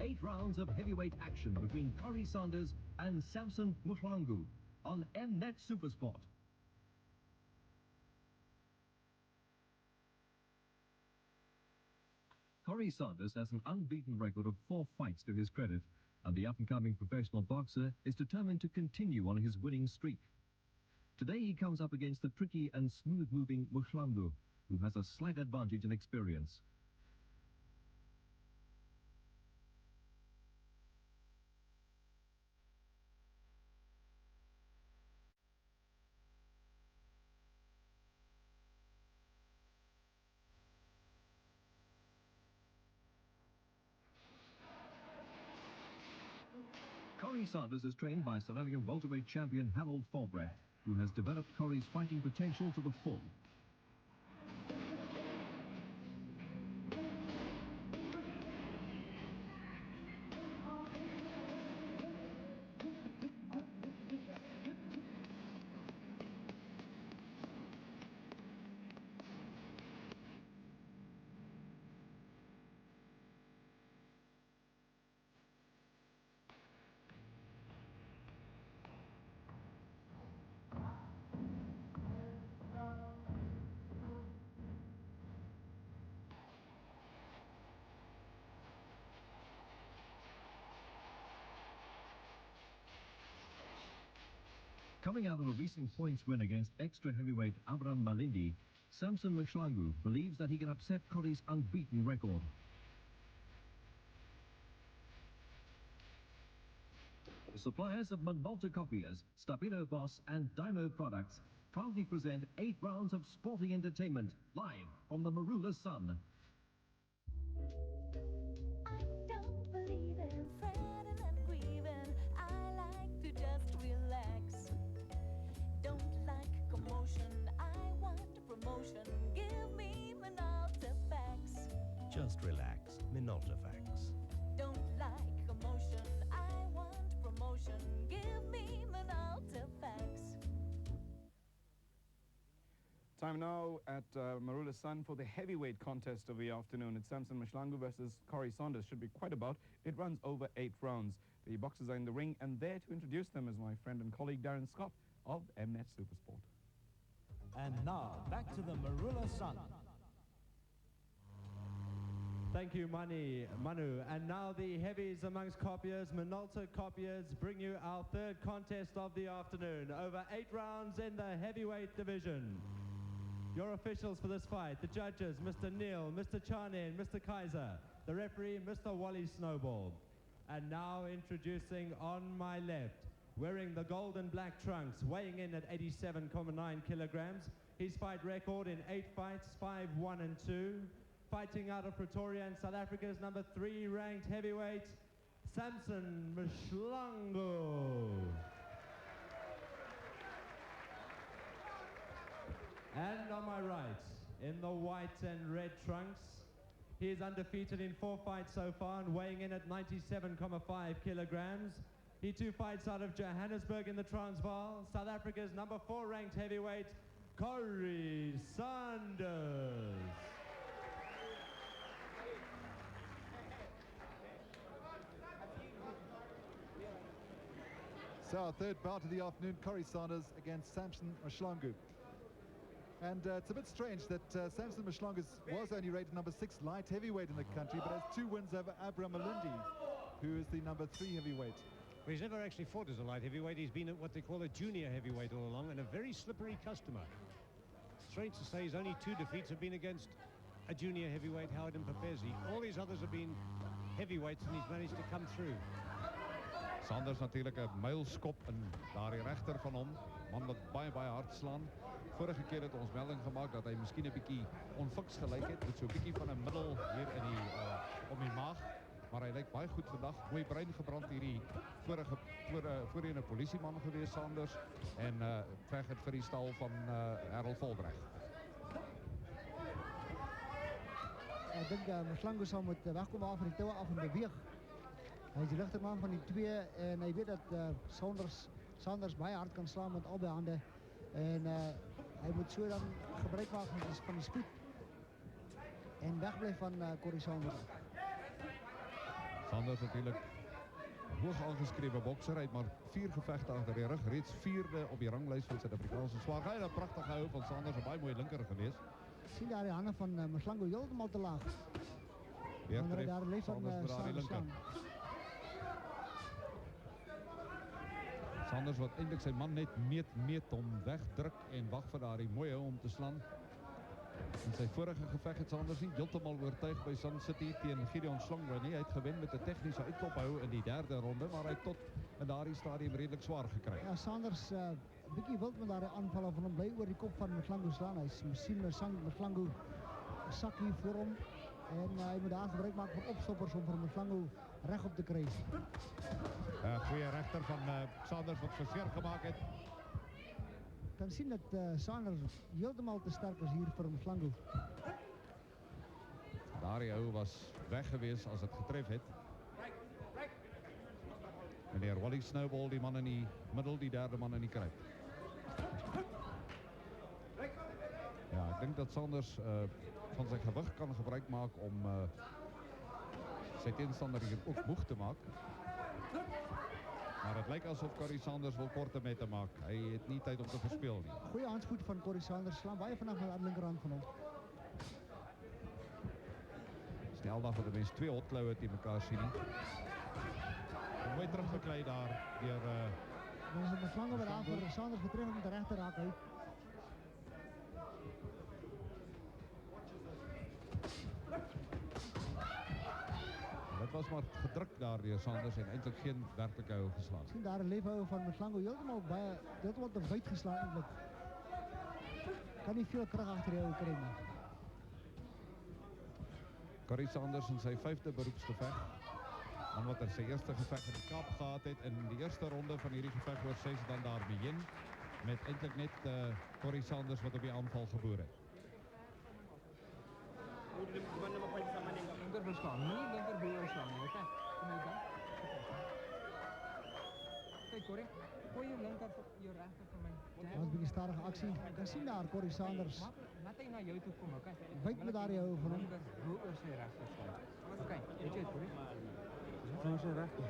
8 rounds of heavyweight action between Corrie Sanders and Samson Mshlangu on Mnet Supersport. Corrie Sanders has an unbeaten record of 4 fights to his credit, and the up-and-coming professional boxer is determined to continue on his winning streak. Today he comes up against the tricky and smooth-moving Mshlangu, who has a slight advantage in experience. Corrie Sanders is trained by South African welterweight champion Harold Volbrecht, who has developed Corrie's fighting potential to the full. Coming out of a recent points win against extra heavyweight Abraham Malindi, Samson Mshlangu believes that he can upset Corrie's unbeaten record. The suppliers of Minolta Copiers, Stabilo Boss and Dymo Products proudly present 8 rounds of sporting entertainment live from the Marula Sun. Give me Minolta Facts. Just relax, Minolta Facts. Don't like commotion, I want promotion. Give me Minolta Facts. Time now at Marula Sun for the heavyweight contest of the afternoon. It's Samson Mshlangu versus Corrie Sanders. Should be quite a bout. It runs over 8 rounds. The boxers are in the ring, and there to introduce them is my friend and colleague Darren Scott of Mnet Supersport. And now, back to the Marula Sun. Thank you, Manu. And now the heavies amongst copiers, Minolta Copiers, bring you our 3rd contest of the afternoon. Over 8 rounds in the heavyweight division. Your officials for this fight, the judges, Mr. Neil, Mr. Charnin, Mr. Kaiser. The referee, Mr. Wally Snowball. And now introducing on my left, wearing the gold and black trunks, weighing in at 87.9 kilograms. His fight record in 8 fights, 5-1 and 2. Fighting out of Pretoria in South Africa's number 3 ranked heavyweight, Samson Mshlangu. And on my right, in the white and red trunks, he is undefeated in 4 fights so far and weighing in at 97.5 kilograms. He too fights out of Johannesburg in the Transvaal, South Africa's number 4 ranked heavyweight, Corrie Sanders. So our 3rd bout of the afternoon, Corrie Sanders against Samson Mshlangu. And it's a bit strange that Samson Mshlangu was only rated number 6 light heavyweight in the country, but has 2 wins over Abraham Malindi, who is the number 3 heavyweight. Well, he's never actually fought as a light heavyweight. He's been at what they call a junior heavyweight all along, and a very slippery customer. Strange to say, his only 2 defeats have been against a junior heavyweight, Howard Mpepezi. All these others have been heavyweights, and he's managed to come through. Sanders natuurlijk 'n mylskop in daardie regter van hom, man wat baie hard slaan. Vorige keer het ons melding gemaak dat hy miskien 'n bietjie onfiks gelyk het, met so 'n bietjie van 'n middel hier in die om die maag. Maar hy lyk baie goed vandag, mooi brein gebrand hierdie voorheen 'n polisieman gewees Sanders en veg het vir die stal van Harold Volbrecht. Ek dink Mshlangu sal moet wegkom af van die toue af en beweeg. Hy is die ligterman van die 2 en hy weet dat Sanders baie hard kan slaan met albei hande en hy moet so dan gebruik maak van die spoed en wegbly van Corrie Sanders. Sanders Sanders natuurlijk hoog aangeskreven bokser. Hij heeft maar 4 gevechten achter de rug. Reeds 4de op die ranglijst van Zuid-Afrikaanse zwaar. Hij heeft prachtig gehouden van Sanders. Een baie mooie linker geweest. Sien daar die handen van Mslango heeltemal te laag. Weer Wanneer hy tref daar leef van Sanders met die linker. Sanders wat eintlik sy man net meet om wegdruk en wag vir daardie mooi hou om te slaan. In sy vorige geveg het Sanders nie heeltemal oortuig by Sun City teen Gideon Slongwe nie. Hy het gewen met 'n tegniese uitkophou in die 3de ronde, maar hy het tot in daardie stadium redelik swaar gekry. Ja, Sanders bietjie wild met daardie aanval van hom bly oor die kop van Mslango slaan. Hy sien Mslango sak hier voor hom en hy moet daar gebruik maak van opstoppers om vir Mslango reg op te kry. Goeie regter van Sanders wat verseer gemaak het. Kan sien dat Sanders heeltemal te sterk is hier vir Mslango. Daardie hou was weg geweest as het getref het. Meneer Wally Snowball, die man in die middel, die 3de man in die kruip. Ja, ek dink dat Sanders van sy gewig kan gebruik maak om sy teenstander hier ook moeg te maak. Maar het lyk asof Corey Sanders wil korte mette maak. Hy het nie tyd om te verspeel nie. Goeie handspoed van Corey Sanders, slaan baie vinnig met die linkerhand van hom. Snel dat de mens 2 hotklauwe teen mekaar sien nie. Mooi teruggeklei daar deur Dan is het Mslango wat daar vir Sanders getref om te reg te raak uit. Dit was maar gedruk daar deur Sanders en eintlik geen werklike hou geslaan. Sien daar 'n leefhou van Mslango heeltemal te wyd geslaan eintlik. Kan nie veel krag agter die hou kry nie. Corey Sanders in sy 5de beroepsgeveg. En wat in sy eerste geveg in die Kaap gehad het in die eerste ronde van hierdie geveg oor 6 dan daar begin met eintlik net Corey Sanders wat op die aanval geboor het. Verslaan, nie linker boer slaan nie, okay? Kom jy dan? Kyk Corey, gooi jou linker vir jou regter vir my. Dat was 'n bietjie stadige aksie. Jy kan sien daar Corey Sanders. Laat hy na jou toe kom, okay? Wyd met daardie hou van hom. Hoe oor sy regter slaan. Okay, weet jy Corey? Voor sy regter.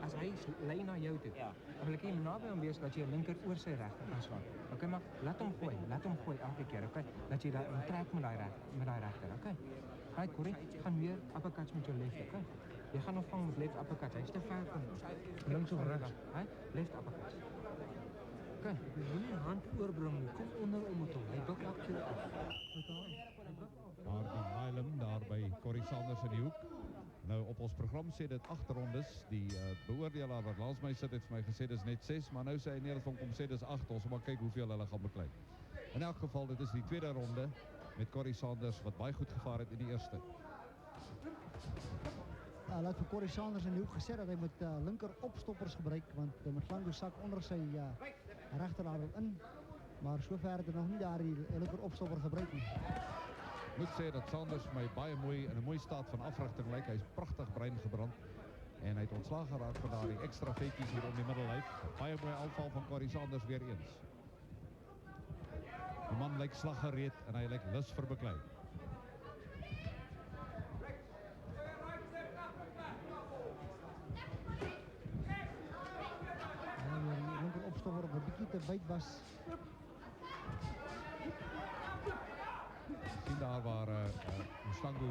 As hy lei na jou toe, dan wil ek hom naby hom wees dat jy linker oor sy regter kan slaan. Okay, maar laat hom gooi elke keer, okay? Dat jy daar intrek met daai regter, okay? Hi Corey, gaan weer uppercuts met jou left, okay? Jy gaan hom vang met left uppercuts. Hy's te ver van links of regs. Hy left uppercuts. Okay, jy moet nie hand oorbring nie. Kom onder om dit. Hy buk elke keer af. Maar die Milam daar by Corey Sanders in die hoek. Nou op ons program sê dit 8 rondes. Die beoordelaar wat langs my sit het vir my gesê dis net 6, maar nou sê hy neer van kom sê dis 8. Ons moet maar kyk hoeveel hulle gaan beklei. In elk geval dit is die 2de ronde met Corey Sanders wat baie goed gevaar het in die eerste. Laat vir Corey Sanders in die hoek gesê dat hy met linker opstoppers gebruik want Mslango sak onder sy regterarm in. Maar sover het hy nog nie daardie linker opstopper gebruik nie. Ik moet zeggen dat Sanders mij baie mooi in een mooie staat van africhting lijkt. Hij is prachtig brein gebrand. En hij heeft ontslagen geraakt van daar die extra veetjes hier om die middellijf. Baie mooie aanval van Corey Sanders weer eens. De man lijkt slaggereed en hij lijkt lus voor beklei. Die linker opstopper op een beetje te wijd was. Zien daar waar Mslango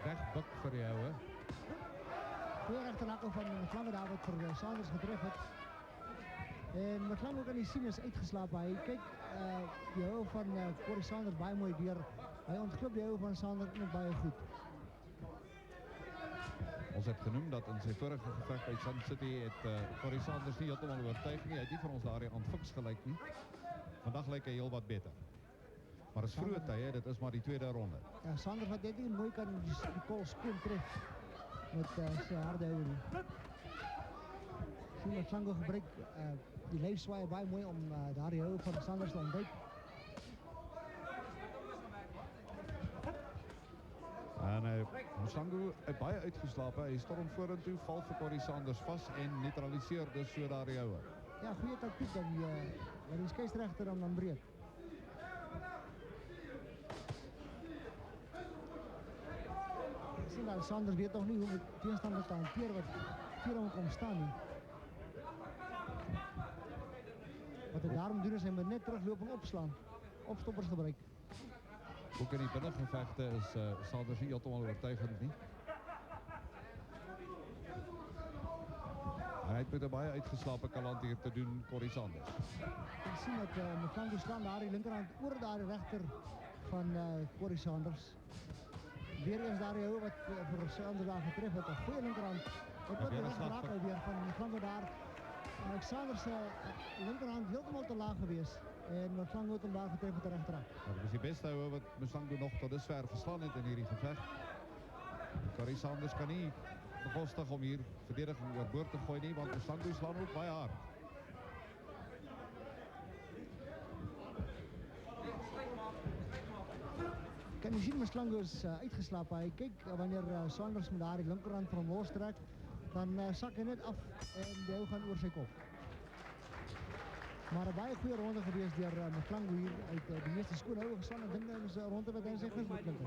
wegbukt voor die houden. Twee rechternakken van Mslango daar wat voor Sanders getref het. En Mslango kan die zien is uitgeslapen. Hij kijkt die hou van Corey Sanders baie mooi deur. Hij ontglipt die hou van Sanders net baie goed. Ons het genoemd dat in zijn vorige gevecht bij Sun City het Corey Sanders niet helemaal overtuigd. Hij heeft niet voor ons daar aan Fuchs gelijk nie. Vandaag lijkt hij heel wat beter. Maar het is vroege tijd, dit is maar die tweede ronde. Ja, Sanders wat dit niet mooi kan die kool skoon tref met zijn harde hou. Sien dat Mslango gebruikt die lijfzwaai baie mooi om daar die hou van Sanders te ontwijken. En Mslango heeft baie uitgeslapen. Hij stormt voor en toe, valt voor Corey Sanders vast en neutraliseert dus so daar die houwe. Ja, goede tactiek dat die scheidsrechter dan breekt. Sien dat Sanders weet nog niet hoe de tegenstander te hanteren wat voor hem komt staan. Nie. Wat hij daarom doen is hij moet net teruglopen opslaan. Opstoppers gebruiken. Ook in die binnengevechten is Sanders niet helemaal overtuigend nie. En hij heeft met een baie uitgeslapen kalant hier te doen, Corrie Sanders. Je ziet dat Mflango slaan daar die linkerhand oor daar die rechter van Corrie Sanders. Weer eens daar heel wat voor Sanders daar getreft heeft. Een goede linkerhand. Het wordt weer raak weer van Mflango daar. Sanders linkerhand helemaal te laag geweest. En Mflango heeft hem daar getreft met de rechterhand. Dat is die beste houden wat Mflango nog tot dusver verslaan heeft in hierdie gevecht. Corrie Sanders kan niet bekostig om hier verdediging oorboord te gooien nie, want Mflango slaan ook baie hard. Kan je zien, Mflango is uitgeslapen. Hij kijkt wanneer Sanders met daar die linkerhand van hem lostrekt, dan zak hij net af en de oog gaat oor zijn kop. Maar een baie goede ronde geweest door Mflango hier uit de eerste schoen hoog geslaan. Ik denk dat is een ronde wat hij zich goed lukt.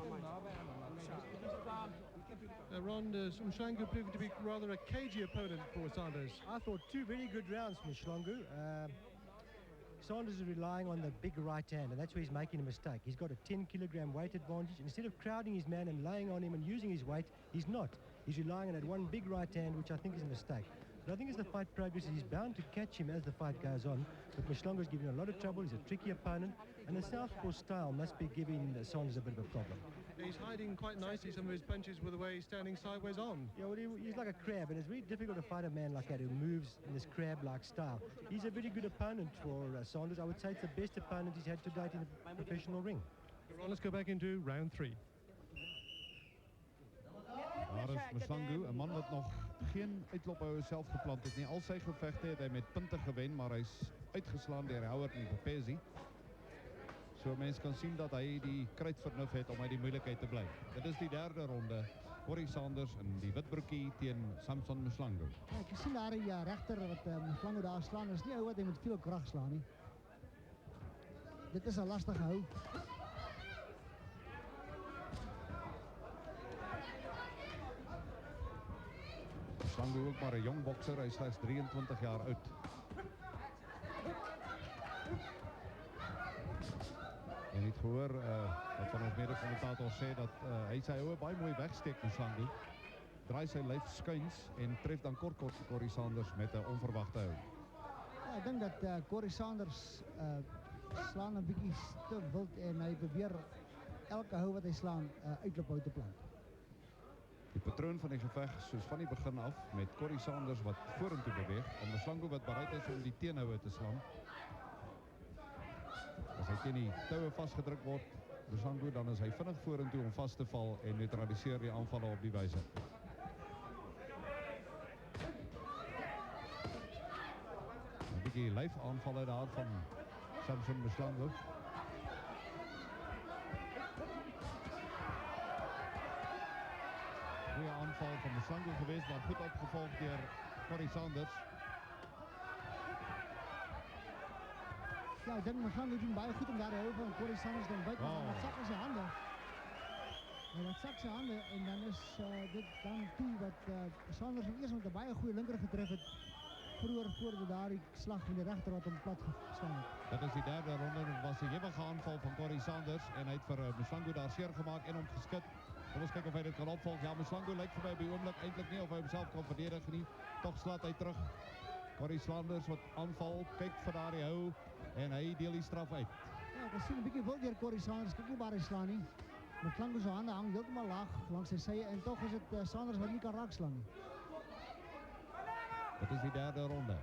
Ron, Mshlangu proved to be rather a cagey opponent for Sanders. I thought 2 very good rounds from Mshlangu. Sanders is relying on the big right hand, and that's where he's making a mistake. He's got a 10-kilogram weight advantage, and instead of crowding his man and laying on him and using his weight, he's not. He's relying on that one big right hand, which I think is a mistake. But I think as the fight progresses, he's bound to catch him as the fight goes on. But Mshlangu is giving a lot of trouble. He's a tricky opponent, and the southpaw style must be giving Sanders a bit of a problem. He's hiding quite nicely some of his punches with the way he's standing sideways on. Yeah, well, he's like a crab, and it's very difficult to fight a man like that who moves in this crab-like style. He's a very good opponent for Sanders. I would say it's the best opponent he's had to date in the professional ring. Ron, let's go back into round 3. Daar is Mshlangu, een man wat nog geen uitlophouder zelf geplant heeft. Niet al zijn gevechten heeft hij met punten gewend, maar hij is uitgeslaan door Howard en Popesi. Zo mens kan zien dat hij die kruidvernuf heeft om uit die moeilijkheid te blijven. Dit is die derde ronde. Corrie Sanders en die witbroekie tegen Samson Mshlangu. Ja, ik zie daar die rechter wat Mshlangu daar slaan. Dat is niet wat hij met veel kracht slaan. Nie. Dit is een lastige hou. Mshlangu ook maar een jong bokser, hij is slechts 23 jaar oud. En niet gehoor wat van ons mede-commentator zei dat hij zei hoe baie mooi wegsteekt Mshlangu. Draai zijn lijf skuins en treft dan kort Corrie Sanders met een onverwachte hou. Ja, ik denk dat Corrie Sanders slaan een beetje te wild en hij probeert elke hou wat hij slaan uitloop uit te planten. Die patroon van die gevecht is van die begin af met Corrie Sanders wat vorentoe beweegt en Mshlangu wat bereid is om die teenhouwe te slaan. Als hij in die touwen vastgedrukt wordt, Mshlangu, dan is hij vinnig vorentoe om vast te vallen en neutraliseert die aanvallen op die wijze. Een beetje lijfaanvallen daar van Samson Mshlangu. Goeie aanval van Mshlangu geweest, maar goed opgevolgd door Corrie Sanders. Ja, ik denk dat Mshlangu doen baie goed om daar te houden en Corrie Sanders dan buiten. Oh. Dat zak in zijn handen. En dat zak zijn handen en dan is dit dan toe wat Sanders eerst met een baie goede linker getreft heeft. Vroeger voor daar die slag van de rechter wat hem plat gestaan heeft. Dat is die derde ronde. Dat was de jibbige aanval van Corrie Sanders. En hij heeft voor Mshlangu daar zeer gemaakt en omgeskut. Kom eens kijken of hij dit kan opvolgen. Ja, Mshlangu lijkt voor mij bij oomlik eindelijk niet of hij hem zelf kan verdedigen. Niet. Toch slaat hij terug. Corrie Sanders wat aanval, kijkt voor daar die hou. En hij deelt die straf uit. Ja, ik zie een beetje wild door Corrie Sanders. Kijk hoe waar hij slaan niet. Mshlangu zijn handen hangen helemaal laag langs zijn zijde. En toch is het Sanders wat niet kan raakslaan. Dat is die derde ronde.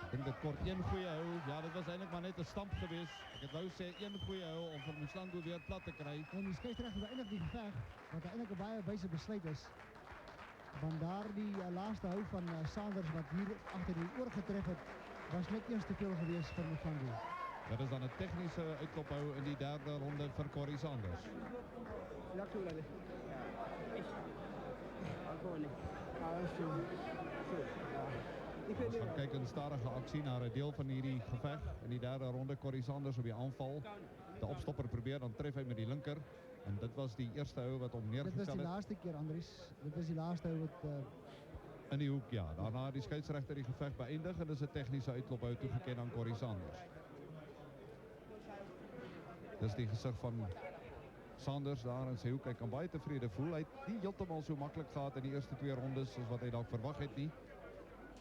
Ik denk dat kort één goede hou. Ja, dat was eigenlijk maar net een stamp geweest. Ik het wou zeggen, één goede hou om van Mshlangu weer plat te krijgen. En die scheidsrechter beëindigt die gevecht. Wat eigenlijk een baie wijze besluit is. Vandaar die laatste hou van Sanders wat hier achter die oor getreft heeft. Was net eerst te veel geweest voor Mshlangu. Dat is dan een technische uitlophou in die derde ronde voor Corrie Sanders. We gaan kijken een stadige actie naar een deel van hierdie gevecht. In die derde ronde Corrie Sanders op die aanval. De opstopper probeert, dan treft hij met die linker. En dit was die eerste hou wat hom Dit was neergestel die het. laaste keer, Andries. Dit was die laaste hou wat... In die hoek, ja. Daarna het die scheidsregter die geveg beëindig en dis 'n tegniese uitlophou toegeken aan Corrie Sanders. Dis die gesig van Sanders daar in sy hoek. Hy kan baie tevrede voel. Hy het nie heeltemal so maklik gehad in die eerste 2 rondes soos wat hy dalk verwag het nie.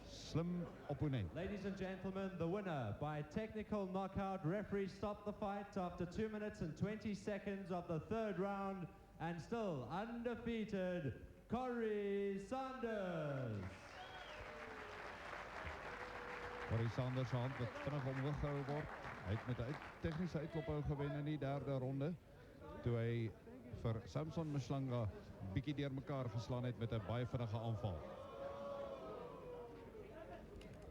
Slim opponent. Ladies and gentlemen, the winner by technical knockout. Referee stopped the fight after 2 minutes and 20 seconds of the 3rd round, and still undefeated, Corrie Sanders. Corrie Sanders se hand wat vinnig omhoog gehou word. Hy het met 'n tegniese uitlophou gewen in die 3de ronde, toe hy vir Samson Mhlanga bietjie deurmekaar geslaan het met 'n baie vinnige aanval.